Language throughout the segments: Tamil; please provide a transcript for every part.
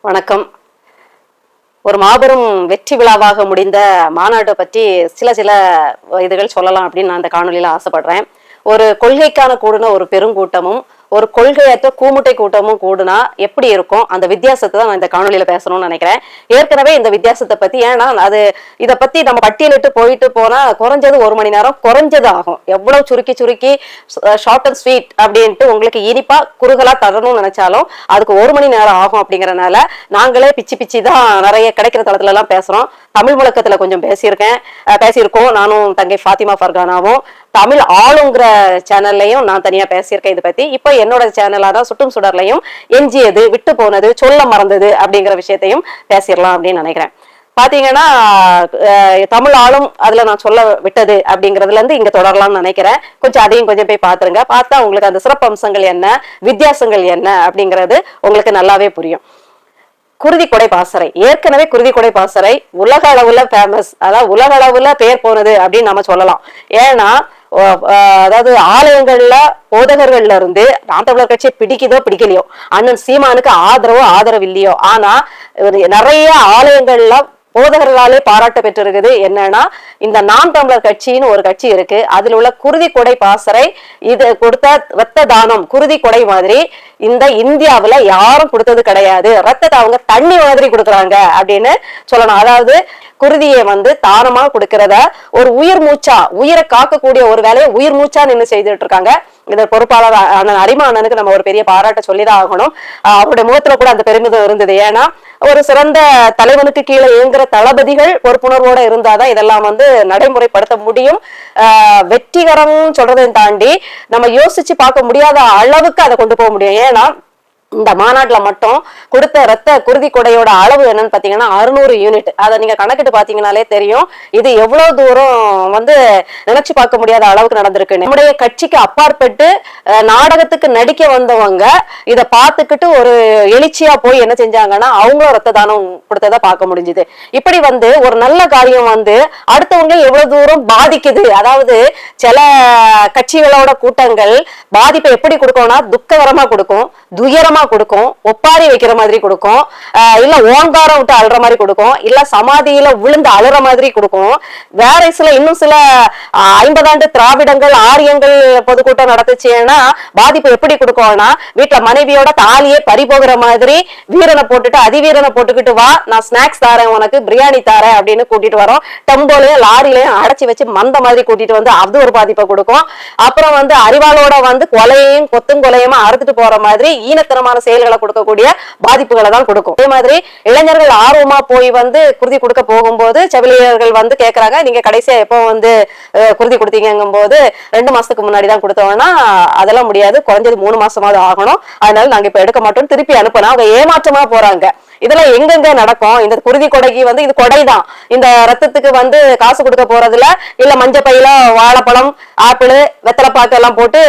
வணக்கம். ஒரு மாபெரும் வெற்றி விழாவாக முடிந்த மாநாட்டை பற்றி சில இதுகள் சொல்லலாம் அப்படின்னு நான் இந்த காணொலியில ஆசைப்படுறேன். ஒரு கொள்கைக்கான கூடுன ஒரு பெருங்கூட்டமும் ஒரு கொள்கையற்ற கூமுட்டை கூட்டமும் கூடுனா எப்படி இருக்கும், அந்த வித்தியாசத்தை தான் நான் இந்த காணொலியில பேசணும்னு நினைக்கிறேன். ஏற்கனவே இந்த வித்தியாசத்தை பத்தி, ஏன்னா இதை பத்தி நம்ம பட்டியலிட்டு போயிட்டு போனா குறைஞ்சது 1 மணி நேரம் குறைஞ்சது ஆகும். எவ்வளவு சுருக்கி ஷார்ட் அண்ட் ஸ்வீட் அப்படின்ட்டு உங்களுக்கு இனிப்பா குறுகலா தரணும்னு நினைச்சாலும் அதுக்கு 1 மணி நேரம் ஆகும். அப்படிங்கறதுனால நாங்களே பிச்சு தான் நிறைய கிடைக்கிற தளத்துல எல்லாம் பேசுறோம். தமிழ் முழக்கத்துல கொஞ்சம் பேசியிருக்கோம். நானும் தங்கை ஃபாத்திமா ஃபர்கானாவும் தமிழ் ஆளுங்கிற சேனல்லையும் நான் தனியா பேசியிருக்கேன் இதை பத்தி. இப்ப என்னோட சேனலான சுட்டும் சுடர்லையும் எஞ்சியது, விட்டு போனது, சொல்ல மறந்தது அப்படிங்கிற விஷயத்தையும் பேசிடலாம் அப்படின்னு நினைக்கிறேன். பாத்தீங்கன்னா தமிழ் ஆளும் அதுல நான் சொல்ல விட்டது அப்படிங்கறதுல இருந்து இங்க தொடரலாம்னு நினைக்கிறேன். அதையும் கொஞ்சம் போய் பாத்துருங்க. பார்த்தா உங்களுக்கு அந்த சிறப்பம்சங்கள் என்ன, வித்தியாசங்கள் என்ன அப்படிங்கிறது உங்களுக்கு நல்லாவே புரியும். குருதிக்கொடை பாசறை, ஏற்கனவே குருதிக்கொடை பாசறை உலக அளவுல ஃபேமஸ், அதாவது உலக அளவுல பேர் போனது அப்படின்னு நம்ம சொல்லலாம். ஏன்னா அதாவது ஆலயங்கள்ல போதகர்கள்ல இருந்து நாம் தமிழர் கட்சியை பிடிக்குதோ பிடிக்கலையோ, அண்ணன் சீமானுக்கு ஆதரவு இல்லையோ, ஆனா நிறைய ஆலயங்கள்ல போதகர்களாலே பாராட்ட பெற்றிருக்குது. என்னன்னா இந்த நாம் தமிழர் கட்சின்னு ஒரு கட்சி இருக்கு, அதுல உள்ள குருதி கொடை பாசறை இது கொடுத்த ரத்த தானம் குருதி கொடை மாதிரி இந்த இந்தியாவுல யாரும் கொடுத்தது கிடையாது. ரத்தத்தை அவங்க தண்ணி மாதிரி கொடுக்குறாங்க அப்படின்னு சொல்லணும். அதாவது குருதியை தானமா கொடுக்கறத ஒரு உயிர் மூச்சா, உயிரை காக்கக்கூடிய ஒரு வேலையை உயிர் மூச்சா நின்று செய்துட்டு இருக்காங்க. இத பொறுப்பாளர் அண்ணன் அரிமா அண்ணனுக்கு நம்ம ஒரு பெரிய பாராட்ட சொல்லிதான் ஆகணும். அவருடைய முகத்துல கூட அந்த பெருமிதம் இருந்தது. ஏன்னா ஒரு சிறந்த தலைவனுக்கு கீழே இயங்குற தளபதிகள் பொறுப்புணர்வோட இருந்தாதான் இதெல்லாம் நடைமுறைப்படுத்த முடியும். வெற்றிகரம் சொல்றதை தாண்டி நம்ம யோசிச்சு பார்க்க முடியாத அளவுக்கு அதை கொண்டு போக முடியும். ஏன்னா இந்த மாநாட்டுல மட்டும் கொடுத்த ரத்த குருதி கொடையோட அளவு என்னன்னு பாத்தீங்கன்னா 600 யூனிட். அதை நீங்க கணக்கிட்டு பாத்தீங்கன்னாலே தெரியும் இது எவ்வளவு தூரம் நினைச்சு பார்க்க முடியாத அளவுக்கு நடந்திருக்கு. நம்முடைய கட்சிக்கு அப்பாற்பட்டு நாடகத்துக்கு நடிக்க வந்தவங்க இதை பார்த்துக்கிட்டு ஒரு எழுச்சியா போய் என்ன செஞ்சாங்கன்னா அவங்களும் ரத்த தானம் கொடுத்ததை பார்க்க முடிஞ்சுது. இப்படி ஒரு நல்ல காரியம் அடுத்தவங்க எவ்வளவு தூரம் பாதிக்குது. அதாவது சில கட்சிகளோட கூட்டங்கள் பாதிப்பை எப்படி கொடுக்கும்னா துக்ககரமா கொடுக்கும், துயரமா கொடுக்கும், ஒப்பாரி வைக்கிற மாதிரி கொடுக்கும், இல்ல ஓங்காரம் விட்டு அழுற மாதிரி கொடுக்கும், இல்ல சமாதியில விழுந்து அழுற மாதிரி கொடுக்கும். வேற இன்னும் சில 50 ஆண்டு திராவிடங்கள் ஆரியங்கள் பொதுக்கூட்டம் நடத்துச்சுன்னா பாதிப்பு எப்படி கொடுக்கும்னா வீட்டுல மனைவியோட தாலியே பறி போகிற மாதிரி வீரனை போட்டுட்டு அதிவீரனை போட்டுக்கிட்டு வா, நான் ஸ்நாக்ஸ் தாரேன், உனக்கு பிரியாணி தாரேன் அப்படின்னு கூட்டிட்டு வரோம். டெம்போலையும் லாரிலையும் அடைச்சி வச்சு மந்த மாதிரி கூட்டிட்டு அது ஒரு பாதிப்பை கொடுக்கும். அப்புறம் அறிவாளோட கொலையையும் கொலையுமா அறுத்துட்டு போற மாதிரி ஈனத்தனமா செயல்களை கொடுக்கக்கூடிய பாதிப்புகளை தான் கொடுக்கும். அதே மாதிரி இளைஞர்கள் ஆர்வமா போய் குருதி கொடுக்க போகும்போது செவிலியர்கள் கேக்குறாங்க, நீங்க கடைசியா எப்போ குருதி கொடுத்தீங்கும் போது 2 மாசத்துக்கு முன்னாடி தான் கொடுத்தோம்னா அதெல்லாம் முடியாது, குறைஞ்சது 3 மாசமாவது ஆகணும், அதனால நாங்க இப்ப எடுக்க மாட்டோம் திருப்பி அனுப்பினா அவங்க ஏமாற்றமா போறாங்க. இதெல்லாம் எங்கெங்க நடக்கும்? இந்த குருதி கொடைக்கு இது கொடைதான். இந்த ரத்தத்துக்கு காசு கொடுக்க போறதுல இல்ல மஞ்சள் பையில வாழைப்பழம், ஆப்பிள், வெத்தலைப்பாக்கு எல்லாம் போட்டு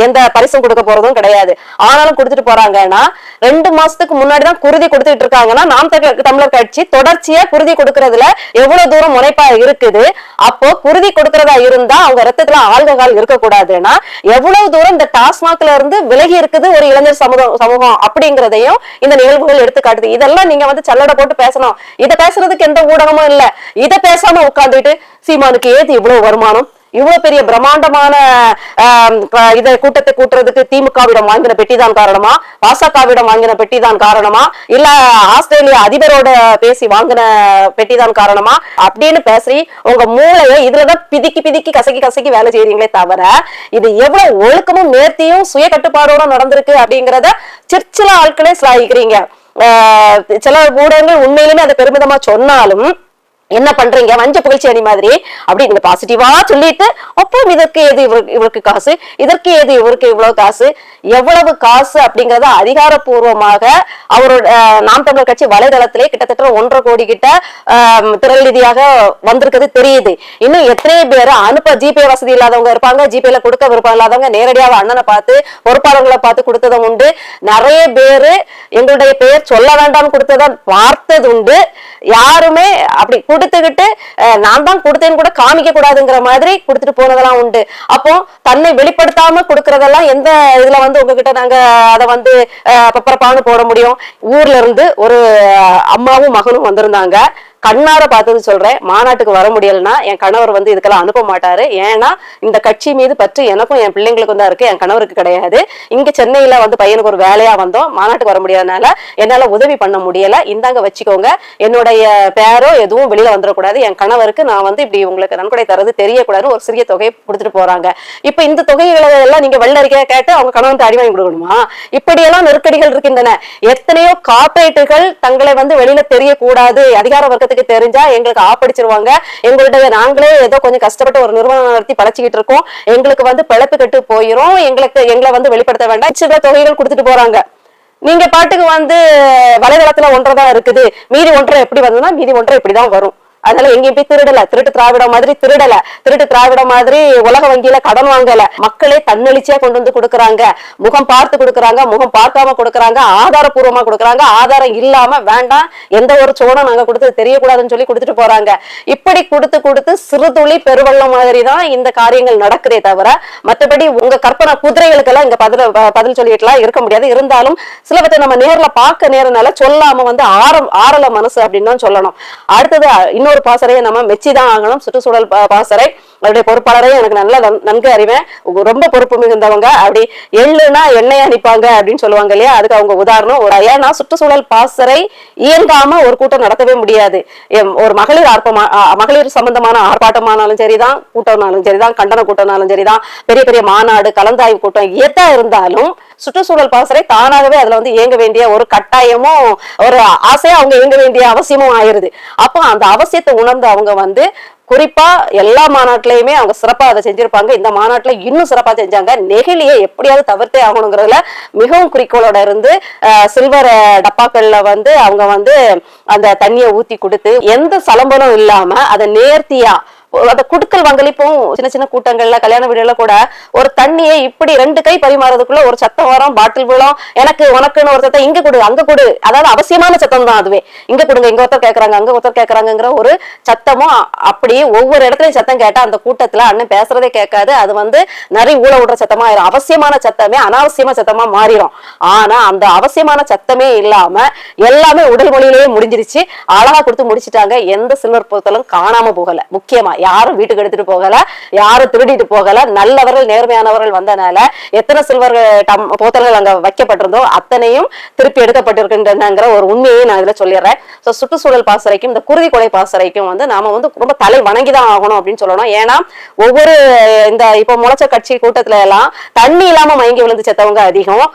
எந்த பரிசும் கொடுக்க போறதும் கிடையாது. ஆனாலும் கொடுத்துட்டு போறாங்கன்னா 2 மாசத்துக்கு முன்னாடிதான் குருதி கொடுத்துட்டு இருக்காங்கன்னா நாம் தமிழர் கட்சி தொடர்ச்சியா குருதி கொடுக்கறதுல எவ்வளவு தூரம் முனைப்பா இருக்குது. அப்போ குருதி கொடுக்கறதா இருந்தா அவங்க ரத்தத்துல ஆல்கஹால் இருக்கக்கூடாதுன்னா எவ்வளவு தூரம் இந்த டாஸ்மாக்ல இருந்து விலகி இருக்குது ஒரு இளைஞர் சமூகம் அப்படிங்கிறதையும் இந்த நிகழ்வுகள் எடுத்து காட்டுது. இதெல்லாம் நீங்க சல்லடை போட்டு பேசணும். இதை பேசுறதுக்கு எந்த ஊடகமும் இல்ல. இதை பேசாம உட்கார்ந்துட்டு சீமானுக்கு ஏது இவ்வளவு வருமானம், இவ்வளவு பெரிய பிரம்மாண்டமான இத கூட்டத்தை கூட்டுறதுக்கு திமுகவிடம் வாங்கின பெட்டிதான் காரணமா, பாசகவிடம் வாங்கின பெட்டிதான் காரணமா, இல்ல ஆஸ்திரேலியா அதிபரோட பேசி வாங்கின பெட்டிதான் காரணமா அப்படின்னு பேசி உங்க மூளையை இதுலதான் பிதிக்கி கசக்கி வேலை செய்யறீங்களே தவிர இது எவ்வளவு ஒழுக்கமும் நேர்த்தியும் சுய கட்டுப்பாடோட நடந்திருக்கு அப்படிங்கிறத சிற்சில ஆட்களே சிலாயிக்கிறீங்க. சில ஊடகங்கள் உண்மையிலுமே அதை பெருமிதமா சொன்னாலும் என்ன பண்றீங்க, வஞ்ச புகழ்ச்சி அணி மாதிரி அப்படி நீங்க பாசிட்டிவா சொல்லிட்டு அப்புறம் இதற்கு ஏது இவருக்கு காசு, இதற்கு ஏது இவருக்கு இவ்வளவு காசு, எவ்வளவு காசு அப்படிங்கறத அதிகாரப்பூர்வமாக அவரோட நாம் தமிழர் கட்சி வலைதளத்திலே கிட்டத்தட்ட 1.5 கோடி கிட்ட திரள் நிதியாக வந்திருக்கிறது தெரியுது. இன்னும் எத்தனை பேர் அனுப்ப ஜிபே வசதி இல்லாதவங்க இருப்பாங்க, ஜிபேல கொடுக்க விருப்பம் இல்லாதவங்க நேரடியாக அண்ணனை பார்த்து பொறுப்பாளர்களை பார்த்து கொடுத்ததும் உண்டு. நிறைய பேரு எங்களுடைய பெயர் சொல்ல வேண்டாம்னு கொடுத்ததை பார்த்தது உண்டு. யாருமே அப்படி கொடுத்துக்கிட்டு நான் தான் கொடுத்தேன்னு கூட காமிக்க கூடாதுங்கிற மாதிரி கொடுத்துட்டு போனதெல்லாம் உண்டு. அப்போ தன்னை வெளிப்படுத்தாம கொடுக்கறதெல்லாம் எந்த இதுல வந்து உங்ககிட்ட நாங்க அதை வந்து பப்பரப்பான்னு போட முடியும்? ஊர்ல இருந்து ஒரு அம்மாவும் மகனும் வந்திருந்தாங்க. கண்ணார பார்த்தது சொல்றேன். மாநாட்டுக்கு வர முடியலன்னா என் கணவர் வந்து இதுக்கெல்லாம் அனுப்ப மாட்டாரு. ஏன்னா இந்த கட்சி மீது பற்று எனக்கும் என் பிள்ளைங்களுக்கும் தான் இருக்கு, என் கணவருக்கு கிடையாது. இங்க சென்னையில வந்து பையனுக்கு ஒரு வேலையா வந்தோம், மாநாட்டுக்கு வர முடியாதனால என்னால உதவி பண்ண முடியல, இந்தாங்க வச்சுக்கோங்க, என்னுடைய பேரோ எதுவும் வெளியில வந்துடக்கூடாது, என் கணவருக்கு நான் வந்து இப்படி உங்களுக்கு நன்கொடை தரது தெரியக்கூடாதுன்னு ஒரு சிறிய தொகையை கொடுத்துட்டு போறாங்க. இப்ப இந்த தொகைகளை எல்லாம் நீங்க வெள்ள அறிக்கையா கேட்டு அவங்க கணவன் அடி வாங்கி கொடுக்கணுமா? இப்படியெல்லாம் நெருக்கடிகள் இருக்கின்றன. எத்தனையோ கார்பரேட்டுகள் தங்களை வந்து வெளியில தெரியக்கூடாது, அதிகார வர்க்கத்தை தெரிஞ்சா எங்களுக்கு ஆப்படிச்சிருவாங்க, எங்களுடைய நாங்களே ஏதோ கொஞ்சம் கஷ்டப்பட்டு ஒரு நிறுவனம் நடத்தி பழச்சிக்கிட்டு இருக்கோம், எங்களுக்கு வந்து பிழைப்பு கட்டு போயிரும், எங்களை வந்து வெளிப்படுத்த வேண்டாம், சில தொகைகள் கொடுத்துட்டு போறாங்க. நீங்க பாட்டுக்கு வந்து வலைதளத்துல ஒன்றதான் இருக்குது, மீதி ஒன்றை எப்படி வந்ததுன்னா மீதி ஒன்றை இப்படிதான் வரும். அதனால எங்கேயும் போய் திருடல, திருட்டு திராவிட மாதிரி திருடல, திருட்டு திராவிட மாதிரி உலக வங்கியில கடன் வாங்கல, மக்களே தன்னெழுச்சியா கொண்டு வந்து கொடுக்குறாங்க, முகம் பார்த்து கொடுக்குறாங்க, முகம் பார்க்காம கொடுக்குறாங்க, ஆதாரபூர்வமா கொடுக்குறாங்க, ஆதாரம் இல்லாம வேண்டாம் எந்த ஒரு சோனம் நாங்க கொடுத்து தெரியக்கூடாதுன்னு சொல்லி கொடுத்துட்டு போறாங்க. இப்படி கொடுத்து கொடுத்து சிறு துளி பெருவெள்ளம் மாதிரி தான் இந்த காரியங்கள் நடக்குதே தவிர மற்றபடி உங்க கற்பனை குதிரைகளுக்கெல்லாம் இங்க பதில் சொல்லிட்டுலாம் இருக்க முடியாது. இருந்தாலும் சிலவற்றை நம்ம நேர்ல பார்க்க நேரனால சொல்லாம வந்து ஆறல மனசு அப்படின்னு தான் சொல்லணும். அடுத்தது இன்னொரு பாசறையை நம்ம மெச்சிதான் ஆகணும். சுற்றுச்சூழல் பாசறை அவருடைய பொறுப்பாளரையும் எனக்கு நல்லா நன்கு அறிவேன், ரொம்ப பொறுப்பு மிகுந்தவங்க. அப்படி எள்ளுனா எண்ணெய் அனுப்பாங்க அப்படின்னு சொல்லுவாங்க இல்லையா, அதுக்கு அவங்க உதாரணம். ஏன்னா சுற்றுச்சூழல் பாசறை இயங்காம ஒரு கூட்டம் நடத்தவே முடியாது. ஒரு மகளிர் சம்பந்தமான ஆர்ப்பாட்டமானாலும் சரிதான், கூட்டம்னாலும் சரிதான், கண்டன கூட்டம்னாலும் சரிதான், பெரிய பெரிய மாநாடு கலந்தாய்வு கூட்டம் எதா இருந்தாலும் சுற்றுச்சூழல் பாசறை தானாகவே அதுல வந்து இயங்க வேண்டிய ஒரு கட்டாயமும் ஒரு ஆசையா அவங்க இயங்க வேண்டிய அவசியமும் ஆயிருது. அப்போ அந்த அவசியத்தை உணர்ந்து அவங்க வந்து குறிப்பா எல்லா மாநாட்டிலையுமே அவங்க சிறப்பா அதை செஞ்சிருப்பாங்க. இந்த மாநாட்டுல இன்னும் சிறப்பா செஞ்சாங்க. நெகிழியை எப்படியாவது தவிர்த்தே ஆகணுங்கிறதுல மிகவும் குறிக்கோளோட இருந்து சில்வர் டப்பாக்கள்ல வந்து அவங்க வந்து அந்த தண்ணியை ஊத்தி கொடுத்து எந்த சலம்பலும் இல்லாம அதை நேர்த்தியா அந்த குடுக்கல் வாங்கலிப்பும் சின்ன சின்ன கூட்டங்கள்ல கல்யாண வீடுல கூட ஒரு தண்ணியை இப்படி 2 கை பரிமாறதுக்குள்ள ஒரு சத்தம் வரும், பாட்டில் விழும், எனக்கு உனக்குன்னு ஒரு சத்தம், இங்க கொடு அங்க கொடு, அதாவது அவசியமான சத்தம் தான் அதுவே, இங்க கொடுங்க, இங்க ஒருத்தர் கேட்கறாங்க அங்க ஒருத்தர் கேட்கறாங்கிற ஒரு சத்தமும் அப்படி ஒவ்வொரு இடத்துலயும் சத்தம் கேட்டா அந்த கூட்டத்துல அண்ணன் பேசுறதே கேட்காது, அது வந்து நிறைய ஊழ விடுற சத்தமா ஆயிரும், அவசியமான சத்தமே அனாவசியமா சத்தமா மாறிடும். ஆனா அந்த அவசியமான சத்தமே இல்லாம எல்லாமே உடல் மொழியிலேயே முடிஞ்சிருச்சு, அழகா கொடுத்து முடிச்சுட்டாங்க. எந்த சில்வர் பொருத்தலும் காணாம போகல, முக்கியமா யாரும் வீட்டுக்கு எடுத்துட்டு போகல, யாரும் திருடிட்டு போகல, நல்லவர்கள் நேர்மையானவர்கள் வந்தனால எத்தனை சில்வர் போத்தல்கள் அங்க வைக்கப்பட்டிருந்தோ அத்தனையும் திருப்பி எடுக்கப்பட்டிருக்கின்றன ஒரு உண்மையை நான் இதுல சொல்லிடுறேன். சுற்றுச்சூழல் பாசறைக்கும் இந்த குருதி கொலை பாசறைக்கும் வந்து நாம வந்து ரொம்ப தலை வணங்கிதான் ஆகணும் அப்படின்னு சொல்லணும். ஏன்னா ஒவ்வொரு இந்த இப்ப முளைச்ச கட்சி கூட்டத்துல எல்லாம் தண்ணி இல்லாம மயங்கி விழுந்து செத்தவங்க அதிகம்,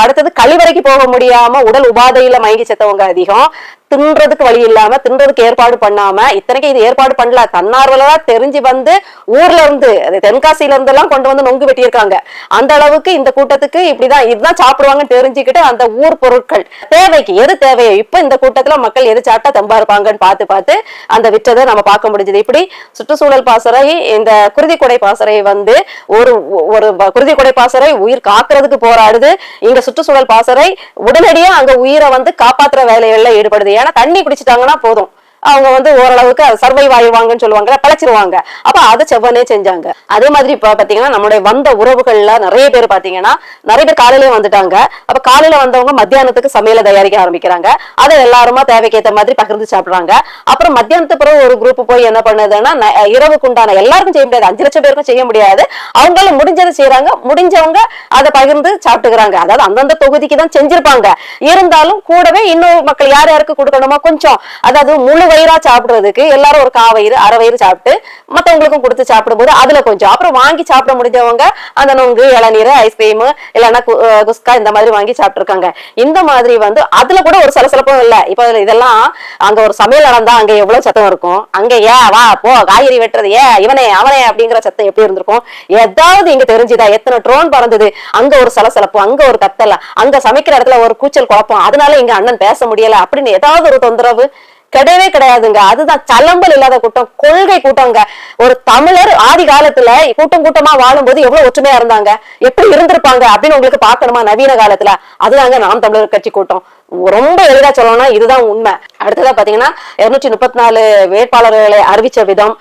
அடுத்தது கழிவறைக்கு போக முடியாம உடல் உபாதையில மயங்கி செத்தவங்க அதிகம், தின்றதுக்கு வழி இல்லாம தின்றதுக்கு ஏற்பாடு பண்ணாம, இத்தனைக்கு இது ஏற்பாடு பண்ணல, தன்னார்வலா தெரிஞ்சு வந்து ஊர்ல இருந்து தென்காசியில இருந்து எல்லாம் கொண்டு வந்து நொங்கு வெட்டியிருக்காங்க. அந்த அளவுக்கு இந்த கூட்டத்துக்கு இப்படிதான் இதுதான் சாப்பிடுவாங்கன்னு தெரிஞ்சுக்கிட்டு அந்த ஊர் பொருட்கள் தேவைக்கு எது தேவையோ இப்ப இந்த கூட்டத்துல மக்கள் எது சாப்பிட்டா தெம்பா இருப்பாங்கன்னு பார்த்து பார்த்து அந்த விற்றதை நம்ம பார்க்க முடிஞ்சது. இப்படி சுற்றுச்சூழல் பாசறை இந்த குருதி கொடை பாசறை வந்து ஒரு குருதி கொடை பாசறை உயிர் காக்குறதுக்கு போராடுது, இங்க சுற்றுச்சூழல் பாசறை உடனடியா அங்க உயிரை வந்து காப்பாற்றுற வேலைகள்ல ஈடுபடுது. ஏன்னா தண்ணி குடிச்சிட்டாங்கன்னா போதும், அவங்க வந்து ஓரளவுக்கு சர்வைவ் ஆயிடுவாங்கன்னு சொல்லுவாங்க, பழச்சிருவாங்க. அப்ப அதை செவ்வனே செஞ்சாங்க. அதே மாதிரி இப்ப பாத்தீங்கன்னா நம்மளுடைய வந்த உறவுகள்ல நிறைய பேர் பாத்தீங்கன்னா நிறைய பேர் காலையிலேயே வந்துட்டாங்க. அப்ப காலையில வந்தவங்க மத்தியானத்துக்கு சமையலை தயாரிக்க ஆரம்பிக்கிறாங்க, அதை எல்லாருமா தேவைக்கேற்ற மாதிரி பகிர்ந்து சாப்பிடுறாங்க. அப்புறம் மத்தியானத்துக்கு பிறகு ஒரு குரூப் போய் என்ன பண்ணுதுன்னா இரவுக்கு உண்டான எல்லாருக்கும் செய்ய முடியாது, 5 லட்சம் பேருக்கும் செய்ய முடியாது, அவங்களும் முடிஞ்சதை செய்யறாங்க, முடிஞ்சவங்க அதை பகிர்ந்து சாப்பிட்டுக்கிறாங்க. அதாவது அந்தந்த தொகுதிக்கு தான் செஞ்சிருப்பாங்க, இருந்தாலும் கூடவே இன்னும் மக்கள் யார் யாருக்கு கொடுக்கணுமோ கொஞ்சம், அதாவது முழு வயிறா சாப்பிடுறதுக்கு எல்லாரும் ஒரு காவயிறு அரை வயிறு சாப்பிட்டு மத்தவங்களுக்கும் கொடுத்து சாப்பிடும் போது அதுல கொஞ்சம், அப்புறம் வாங்கி சாப்பிட முடிஞ்சவங்க அந்த நொங்கு இளநீர் ஐஸ்கிரீம் இல்லைன்னா குஸ்கா இந்த மாதிரி வாங்கி சாப்பிட்டு இருக்காங்க. இந்த மாதிரி வந்து அதுல கூட ஒரு சலசலப்பும் இல்ல. இப்ப இதெல்லாம் அங்க ஒரு சமையல் நடந்தா அங்க எவ்வளவு சத்தம் இருக்கும், அங்க வா போ காய்கறி வெட்டுறது இவனே அவனே அப்படிங்கிற சத்தம் எப்படி இருந்திருக்கும், ஏதாவது இங்க தெரிஞ்சுதா? எத்தனை ட்ரோன் பறந்தது, அங்க ஒரு சலசலப்பு, அங்க ஒரு கத்தல, அங்க சமைக்கிற இடத்துல ஒரு கூச்சல் குழப்பம், அதனால இங்க அண்ணன் பேச முடியல அப்படின்னு ஏதாவது ஒரு தொந்தரவு கிடையவே கிடையாதுங்க. அதுதான் சலம்பல் இல்லாத கூட்டம், கொள்கை கூட்டங்க. ஒரு தமிழர் ஆதி காலத்துல கூட்டம் கூட்டமா வாழும்போது எவ்வளவு ஒற்றுமையா இருந்தாங்க, எப்படி இருந்திருப்பாங்க அப்படின்னு உங்களுக்கு பார்க்கணுமா நவீன காலத்துல? அதுதாங்க நாம் தமிழர் கட்சி கூட்டம். ரொம்ப எளிதா சொல்லணும்னா இதுதான் உண்மை. அடுத்ததா பாத்தீங்கன்னா 234 வேட்பாளர்களை அறிவிச்ச விதம்,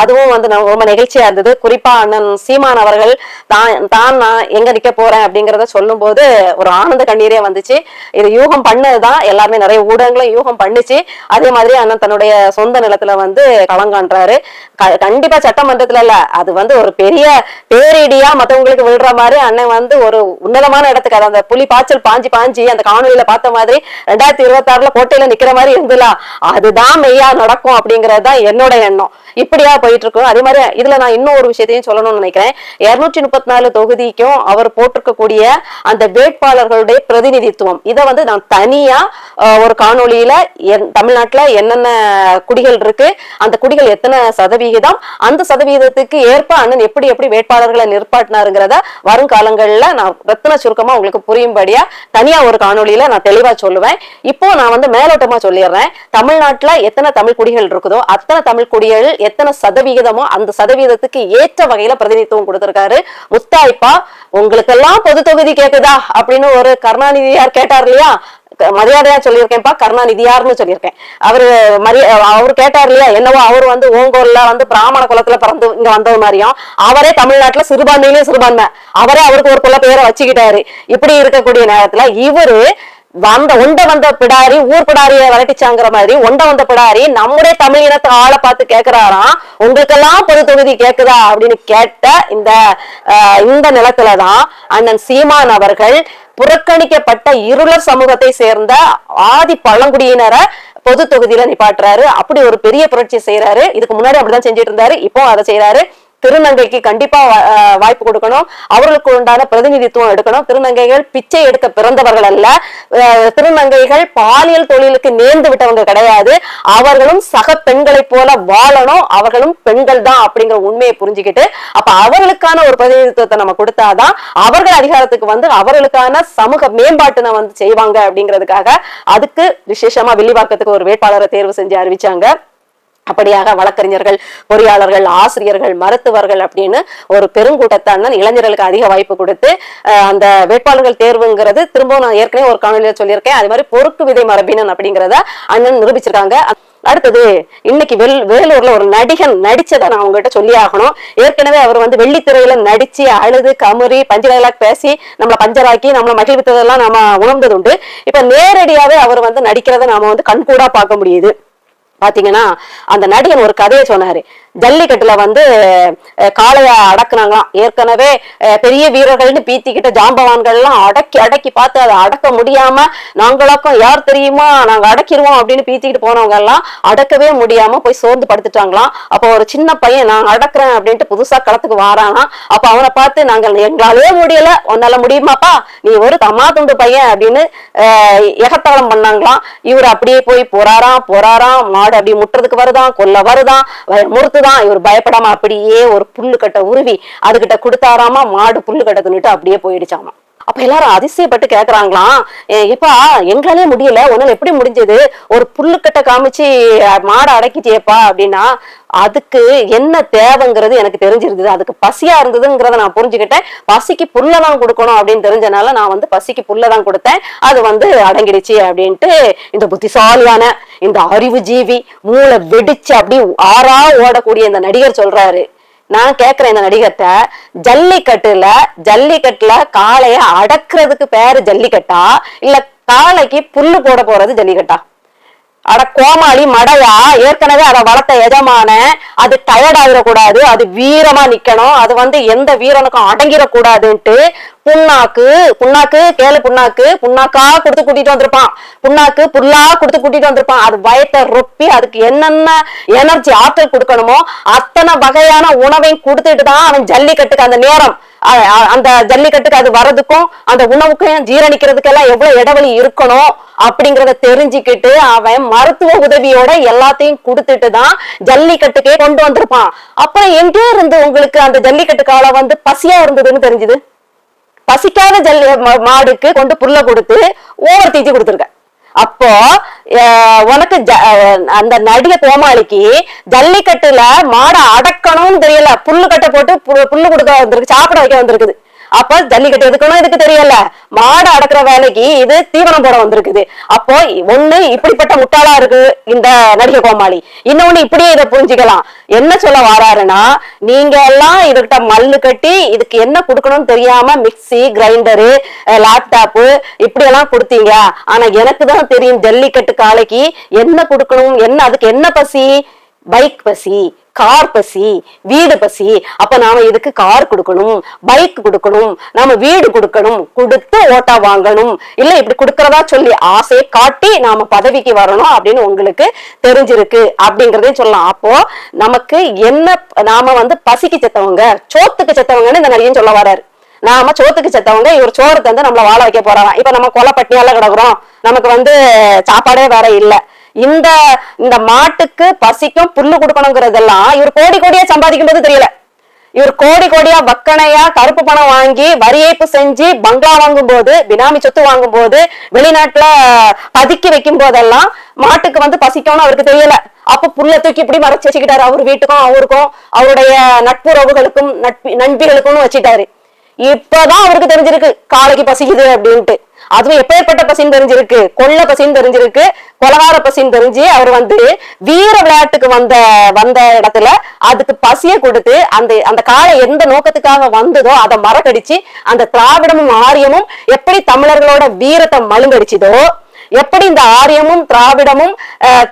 அதுவும் வந்து ரொம்ப நெகிழ்ச்சியா இருந்தது. குறிப்பா அண்ணன் சீமான் அவர்கள் தான் நான் எங்க நிக்க போறேன் அப்படிங்கறத சொல்லும் போது ஒரு ஆனந்த கண்ணீரே வந்துச்சு. இது யூகம் பண்ணதுதான், எல்லாருமே நிறைய ஊடகங்களும் யூகம் பண்ணுச்சு. அதே மாதிரி அண்ணன் தன்னுடைய சொந்த நிலத்துல வந்து களங்காண்றாரு. கண்டிப்பா சட்டமன்றத்துல இல்ல, அது வந்து ஒரு பெரிய பேரிடியா மத்தவங்களுக்கு விழுற மாதிரி அண்ணன் வந்து ஒரு உன்னதமான இடத்துக்கு, அந்த புலி பாய்ச்சல் பாஞ்சி பாஞ்சி அந்த காணொலியில பார்த்த மாதிரி 2026 கோட்டையில நிக்கிற மாதிரி இருந்துல, அதுதான் மெய்யா நடக்கும் அப்படிங்கறதுதான் என்னோட எண்ணம். இப்படியா போயிட்டு இருக்கும். அதே மாதிரி இதுல நான் இன்னும் ஒரு விஷயத்தையும் சொல்லணும்னு நினைக்கிறேன். 234 தொகுதிக்கும் அவர் போட்டிருக்கக்கூடிய அந்த வேட்பாளர்களுடைய பிரதிநிதித்துவம், இதை வந்து நான் தனியா ஒரு காணொலியில தமிழ்நாட்டுல என்னென்ன குடிகள் இருக்கு, அந்த குடிகள் எத்தனை சதவிகிதம், அந்த சதவீதத்துக்கு ஏற்ப அண்ணன் எப்படி எப்படி வேட்பாளர்களை நிற்பாட்டினாருங்கிறத வருங்காலங்கள்ல நான் ரத்தின சுருக்கமா உங்களுக்கு புரியும்படியா தனியா ஒரு காணொலியில நான் தெளிவா சொல்லுவேன். இப்போ நான் வந்து மேலோட்டமா சொல்லிடுறேன். தமிழ்நாட்டுல எத்தனை தமிழ் குடிகள் இருக்குதோ அத்தனை தமிழ் குடிகள் எத்தனை சதவிகிதமோ அந்த சதவீதத்துக்கு ஏற்ற வகையில பிரதிநிதித்துவம் கொடுத்திருக்காரு. முத்தாய்ப்பா உங்களுக்கு எல்லாம் பொது தொகுதி கேக்குதா அப்படின்னு ஒரு கருணாநிதியார் கேட்டார் இல்லையா, மரியாதையா சொல்லியிருக்கேன்ப்பா, கருணாநிதியார்னு சொல்லியிருக்கேன். அவரு கேட்டார் இல்லையா, என்னவோ அவர் வந்து ஓங்கோல்ல வந்து பிராமண குலத்துல பிறந்து இங்க வந்தது மாதிரியும், அவரே தமிழ்நாட்டுல சிறுபான்மையிலேயே சிறுபான்மை, அவரே அவருக்கு ஒரு குல பெயரை வச்சுக்கிட்டாரு. இப்படி இருக்கக்கூடிய நேரத்துல இவரு வந்த பிடாரி ஊர் பிடாரிய விரட்டிச்சாங்கிற மாதிரி வந்த பிடாரி நம்முடைய தமிழ் இனத்தை ஆளை பார்த்து கேக்குறாராம், உங்களுக்கெல்லாம் பொது தொகுதி கேக்குதா அப்படின்னு கேட்ட இந்த நிலத்துலதான் அண்ணன் சீமான் அவர்கள் புறக்கணிக்கப்பட்ட இருளர் சமூகத்தை சேர்ந்த ஆதி பழங்குடியினரை பொது தொகுதியில நிப்பாட்டுறாரு. அப்படி ஒரு பெரிய புரட்சி செய்யறாரு. இதுக்கு முன்னாடி அப்படிதான் செஞ்சுட்டு இருந்தாரு, இப்போ அதை செய்யறாரு. திருநங்கைக்கு கண்டிப்பா வாய்ப்பு கொடுக்கணும், அவர்களுக்கு உண்டான பிரதிநிதித்துவம் எடுக்கணும். திருநங்கைகள் பிச்சை எடுக்க பிறந்தவர்கள் அல்ல, திருநங்கைகள் பாலியல் தொழிலுக்கு நேர்ந்து விட்டவங்க கிடையாது, அவர்களும் சக பெண்களை போல வாழணும், அவர்களும் பெண்கள் தான் அப்படிங்கிற உண்மையை புரிஞ்சுக்கிட்டு அப்ப அவர்களுக்கான ஒரு பிரதிநிதித்துவத்தை நம்ம கொடுத்தாதான் அவர்கள் அதிகாரத்துக்கு வந்து அவர்களுக்கான சமூக மேம்பாட்டினை வந்து செய்வாங்க அப்படிங்கிறதுக்காக அதுக்கு விசேஷமா வில்லிவாக்கத்துக்கு ஒரு வேட்பாளரை தேர்வு செஞ்சு அறிவிச்சாங்க. அப்படியாக வழக்கறிஞர்கள், பொறியாளர்கள், ஆசிரியர்கள், மருத்துவர்கள் அப்படின்னு ஒரு பெருங்கூட்டத்தை அண்ணன் இளைஞர்களுக்கு அதிக வாய்ப்பு கொடுத்து அந்த வேட்பாளர்கள் தேர்வுங்கிறது திரும்ப நான் ஏற்கனவே ஒரு காணொலியில சொல்லியிருக்கேன். அது மாதிரி பொறுக்கு விதை மரபினன் அப்படிங்கிறத அண்ணன் நிரூபிச்சிருக்காங்க. அடுத்தது இன்னைக்கு வேலூர்ல ஒரு நடிகன் நடிச்சதை நான் உங்ககிட்ட சொல்லி ஆகணும். ஏற்கனவே அவர் வந்து வெள்ளித்திரையில நடிச்சு அழுது கமுறி பஞ்ச டைலாக் பேசி நம்மளை பஞ்சராக்கி நம்மளை மகிழ்வித்ததெல்லாம் நாம உணர்ந்தது உண்டு. இப்ப நேரடியாவே அவர் வந்து நடிக்கிறத நாம வந்து கண்கூடா பார்க்க முடியுது. பாத்தீங்கன்னா அந்த நடிகன் ஒரு கதையை சொன்னாரு. ஜல்லிக்கட்டுல வந்து காளைய அடக்குனாங்களாம். ஏற்கனவே பெரிய வீரர்கள்னு பீத்திக்கிட்ட ஜாம்பவான்கள் எல்லாம் அடக்கி பார்த்து அதை அடக்க முடியாம, நாங்களாக்கும் யார் தெரியுமா நாங்க அடக்கிடுவோம் அப்படின்னு பீத்திக்கிட்டு போனவங்க எல்லாம் அடக்கவே முடியாம போய் சோர்ந்து படுத்துட்டாங்களாம். அப்போ ஒரு சின்ன பையன் நான் அடக்குறேன் அப்படின்ட்டு புதுசா களத்துக்கு வாரானா. அப்ப அவனை பார்த்து நாங்கள் எங்களாலே முடியல, உன்னால முடியுமாப்பா, நீ ஒரு தம்மா துண்டு பையன் அப்படின்னு எகத்தாளம் பண்ணாங்களாம். இவர் அப்படியே போய் போறாராம், மாடு அப்படி முட்டுறதுக்கு வருதான், கொல்ல வருதான், முறுத்துதான். இவர் பயப்படாம அப்படியே ஒரு புல்லு கட்டை உருவி அதுகிட்ட கொடுத்தாராமா, மாடு புல்லு கட்டை தின்னுட்டு அப்படியே போயிடுச்சாமா. அப்ப எல்லாரும் அதிசயப்பட்டு கேக்குறாங்களாம், எப்பா எங்களாலே முடியல, உன்னால எப்படி முடிஞ்சது, ஒரு புல்லுக்கட்டை காமிச்சு மாடை அடக்கிட்டியப்பா அப்படின்னா, அதுக்கு என்ன தேவைங்கிறது எனக்கு தெரிஞ்சிருந்தது, அதுக்கு பசியா இருந்ததுங்கிறத நான் புரிஞ்சுக்கிட்டேன். பசிக்கு புல்லதான் கொடுக்கணும் அப்படின்னு தெரிஞ்சனால நான் வந்து பசிக்கு புல்லதான் கொடுத்தேன், அது வந்து அடங்கிடுச்சு அப்படின்ட்டு இந்த புத்திசாலியான இந்த அறிவு ஜீவி மூளை வெடிச்சு அப்படி ஆறா ஓடக்கூடிய இந்த நடிகர் சொல்றாரு. நான் கேக்குறேன் இந்த நடிகர்கிட்ட, ஜல்லிக்கட்டுல காளைய அடக்குறதுக்கு பேரு ஜல்லிக்கட்டா இல்ல காளைக்கு புல்லு போட போறது ஜல்லிக்கட்டா? அட கோமாளி மடையா, ஏற்கனவே அதை வளர்த்த எஜமான, அது டயர்ட் ஆகிடக்கூடாது, அது வீரமா நிக்கணும், அது வந்து எந்த வீரனுக்கும் அடங்கிடக்கூடாதுன்ட்டு புண்ணாக்கு கேளு, புண்ணாக்கா கொடுத்து கூட்டிட்டு வந்திருப்பான், புல்லா கொடுத்து கூட்டிட்டு வந்திருப்பான். அது வயத்தை ரொப்பி அதுக்கு என்னென்ன எனர்ஜி ஆற்றல் கொடுக்கணுமோ அத்தனை வகையான உணவையும் கொடுத்துட்டு தான் அவன் ஜல்லிக்கட்டுக்கு அந்த நேரம், அந்த ஜல்லிக்கட்டுக்கு அது வர்றதுக்கும் அந்த உணவுக்கும் ஜீரணிக்கிறதுக்கு எல்லாம் எவ்வளவு இடைவெளி இருக்கணும் அப்படிங்கறத தெரிஞ்சுக்கிட்டு அவன் மருத்துவ உதவியோட எல்லாத்தையும் கொடுத்துட்டு தான் ஜல்லிக்கட்டுக்கே கொண்டு வந்திருப்பான். அப்புறம் எங்கே இருந்து உங்களுக்கு அந்த ஜல்லிக்கட்டு காலம் வந்து பசியா இருந்ததுன்னு தெரிஞ்சுது? பசிக்காத மாடுக்கு கொண்டு புல்ல கொடுத்து ஓவர் தீச்சு கொடுத்துருக்க. அப்போ உனக்கு அந்த நடிக கோமாளிக்கு ஜல்லிக்கட்டுல மாடை அடக்கணும்னு தெரியல, புல்லு கட்டை போட்டு புல்லு கொடுக்க வந்திருக்கு, சாப்பிட வைக்க வந்திருக்குது. அப்ப ஜல்லிக்கட்டு எதுக்கணும் இதுக்கு தெரியல, மாடு அடக்குற வேலைக்கு இது தீவனம் போட வந்திருக்குது. அப்போ ஒண்ணு இப்படிப்பட்ட முட்டாளா இருக்கு இந்த நடிகை கோமாளி, இன்னொன்னு இப்படியே இதை புரிஞ்சுக்கலாம். என்ன சொல்ல வராருன்னா, நீங்க எல்லாம் இதுகிட்ட மல்லு கட்டி இதுக்கு என்ன கொடுக்கணும்னு தெரியாம மிக்சி, கிரைண்டரு, லேப்டாப்பு இப்படி எல்லாம் கொடுத்தீங்க. ஆனா எனக்கு தான் தெரியும் ஜல்லிக்கட்டு காளைக்கு என்ன கொடுக்கணும், என்ன அதுக்கு என்ன பசி, பைக் பசி, கார் பசி, வீடு பசி. அப்ப நாம இதுக்கு கார் கொடுக்கணும், பைக் கொடுக்கணும், நாம வீடு கொடுக்கணும், கொடுத்து ஓட்டா வாங்கணும், இல்ல இப்படி கொடுக்கறதா சொல்லி ஆசையை காட்டி நாம பதவிக்கு வரணும் அப்படின்னு உங்களுக்கு தெரிஞ்சிருக்கு அப்படிங்கறதையும் சொல்லலாம். அப்போ நமக்கு என்ன, நாம வந்து பசிக்கு செத்தவங்க, சோத்துக்கு செத்தவங்கன்னு இந்த நடிகன் சொல்ல வராரு. நாம சோத்துக்கு செத்தவங்க, இவர் சோறு தந்து நம்மள வாழ வைக்க போறாராம். இப்ப நம்ம கொலை பட்டியால கிடக்குறோம், நமக்கு வந்து சாப்பாடே வேற இல்ல. இந்த இந்த மாட்டுக்கு பசிக்கும் புல்லு கொடுக்கணுங்கிறதெல்லாம் இவர் கோடி கோடியா சம்பாதிக்கும் போது தெரியல. இவர் கோடி கோடியா வக்கனையா கருப்பு பணம் வாங்கி வரி ஏய்ப்பு செஞ்சு பங்களா வாங்கும் போது, பினாமி சொத்து வாங்கும் போது, வெளிநாட்டுல பதுக்கி வைக்கும் போதெல்லாம் மாட்டுக்கு வந்து பசிக்கும்னு அவருக்கு தெரியல. அப்ப புல்ல தூக்கி இப்படி மறைச்சு வச்சுக்கிட்டாரு. அவர் வீட்டுக்கும் அவருக்கும் அவருடைய நட்புறவுகளுக்கும் நண்பிகளுக்கும் வச்சுட்டாரு. இப்பதான் அவருக்கு தெரிஞ்சிருக்கு காளைக்கு பசிக்குது அப்படின்ட்டு. அதுவும் எப்பேற்பட்ட பசின்னு தெரிஞ்சிருக்கு, கொள்ள பசின்னு தெரிஞ்சிருக்கு, கொலகார பசின்னு தெரிஞ்சு அவர் வந்து வீர விளையாட்டுக்கு வந்த இடத்துல அதுக்கு பசியை கொடுத்து அந்த அந்த காளை எந்த நோக்கத்துக்காக வந்ததோ அதை மறக்கடிச்சு, அந்த திராவிடமும் ஆரியமும் எப்படி தமிழர்களோட வீரத்தை மழுங்கடிச்சதோ, எப்படி இந்த ஆரியமும் திராவிடமும்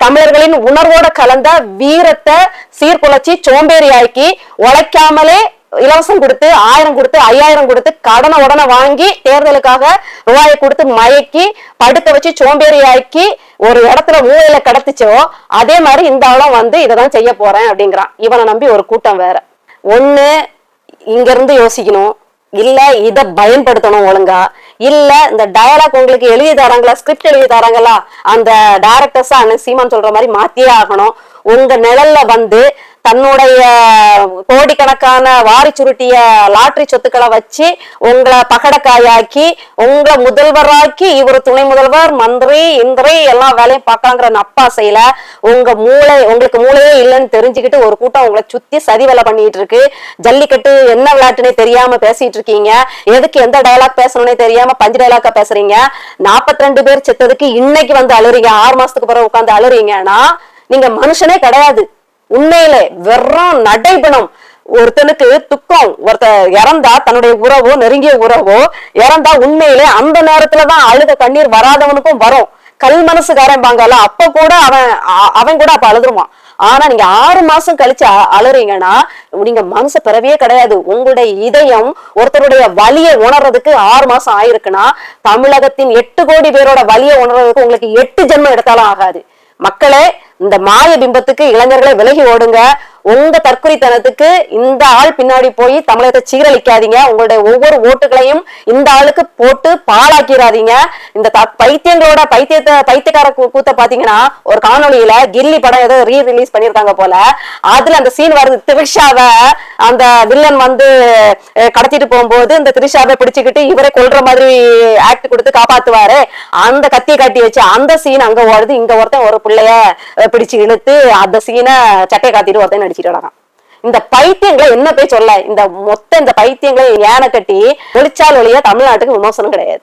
தமிழர்களின் உணர்வோட கலந்த வீரத்தை சீர்குலைச்சி சோம்பேறியாக்கி உழைக்காமலே இலவசம் கொடுத்து 1000 கொடுத்து 5000 கொடுத்து கடனை உடனே வாங்கி தேர்தலுக்காக ரூபாயை கொடுத்து மயக்கி படுக்க வச்சு சோம்பேறி ஆக்கி ஒரு இடத்துல மூலையில கடத்துச்சோ, அதே மாதிரி இந்த ஆளும் வந்து இதைதான் செய்ய போறேன் அப்படிங்கிறான். இவனை நம்பி ஒரு கூட்டம் வேற. ஒண்ணு இங்க இருந்து யோசிக்கணும், இல்ல இத பயன்படுத்தணும் ஒழுங்கா, இல்ல இந்த டயலாக் உங்களுக்கு எழுதி தராங்களா, ஸ்கிரிப்ட் எழுதி தராங்களா, அந்த டைரக்டர்ஸா அண்ணன் சீமான் சொல்ற மாதிரி மாத்தியே ஆகணும். உங்க நிழல்ல வந்து தன்னுடைய கோடிக்கணக்கான வாரி சுருட்டிய லாட்டரி சொத்துக்களை வச்சு உங்களை பகடக்காயாக்கி உங்களை முதல்வராக்கி இவர் துணை முதல்வர் மந்திரி இந்திரி எல்லா வேலையும் பார்க்கலாங்கிற நப்பாசையில உங்களுக்கு மூளையே இல்லைன்னு தெரிஞ்சுக்கிட்டு ஒரு கூட்டம் உங்களை சுத்தி சதி வேலை பண்ணிட்டு இருக்கு. ஜல்லிக்கட்டு என்ன விளையாட்டுனே தெரியாம பேசிட்டு இருக்கீங்க, எதுக்கு எந்த டயலாக் பேசணும்னே தெரியாம பஞ்சு டயலாக்கா பேசுறீங்க. 42 பேர் செத்ததுக்கு இன்னைக்கு வந்து அழுறீங்க, 6 மாசத்துக்கு பிறகு உட்காந்து அழுறீங்கன்னா நீங்க மனுஷனே கிடையாது. உண்மையிலே வெறும் நடைபணம். ஒருத்தனுக்கு துக்கம், ஒருத்த இறந்தா தன்னுடைய உறவோ நெருங்கிய உறவோ இறந்தா உண்மையிலே அந்த நேரத்துலதான் அழுத கண்ணீர் வராதவனுக்கும் வரும். கல் மனசுக்காரன்பாங்கல்ல, அப்ப கூட அவன் கூட அப்ப அழுதுருவான். ஆனா நீங்க 6 மாசம் கழிச்சு அழுறீங்கன்னா நீங்க மனசு பிறவியே கிடையாது. உங்களுடைய இதயம் ஒருத்தருடைய வலியை உணர்றதுக்கு 6 மாசம் ஆயிருக்குன்னா தமிழகத்தின் 8 கோடி பேரோட வலியை உணர்றதுக்கு உங்களுக்கு 8 ஜென்மம் எடுத்தாலும் ஆகாது. மக்களே, இந்த மாய பிம்பத்துக்கு இளைஞர்களை விலகி ஓடுங்க. உங்க தற்குறித்தனத்துக்கு இந்த ஆள் பின்னாடி போய் தமிழகத்தை சீரழிக்காதீங்க. உங்களுடைய ஒவ்வொரு ஓட்டுகளையும் இந்த ஆளுக்கு போட்டு பாழாக்கிறாதீங்க. இந்த பைத்தியங்களோட பைத்தியக்கார கூத்த பாத்தீங்கன்னா ஒரு காணொலியில கில்லி படம் ஏதோ ரிலீஸ் பண்ணிருக்காங்க போல, அதுல அந்த சீன் வருது. திரிஷாவை அந்த வில்லன் வந்து கடத்திட்டு போகும்போது இந்த திரிஷாவை பிடிச்சுக்கிட்டு இவரை கொல்ற மாதிரி ஆக்ட் கொடுத்து காப்பாத்துவாரு, அந்த கத்தியை காட்டி வச்சு அந்த சீன் அங்க ஓடுது. இங்க ஒருத்தன் ஒரு பிள்ளைய பிடிச்சு இழுத்து அந்த சீனை சட்டையை காத்திட்டு ஒருத்தன் இந்த பைத்தியங்களை என்ன போய் சொல்ல, இந்த பைத்தியங்களை ஏன கட்டி ஒளிச்சால் ஒளிய தமிழ்நாட்டுக்கு விமர்சனம் கிடையாது.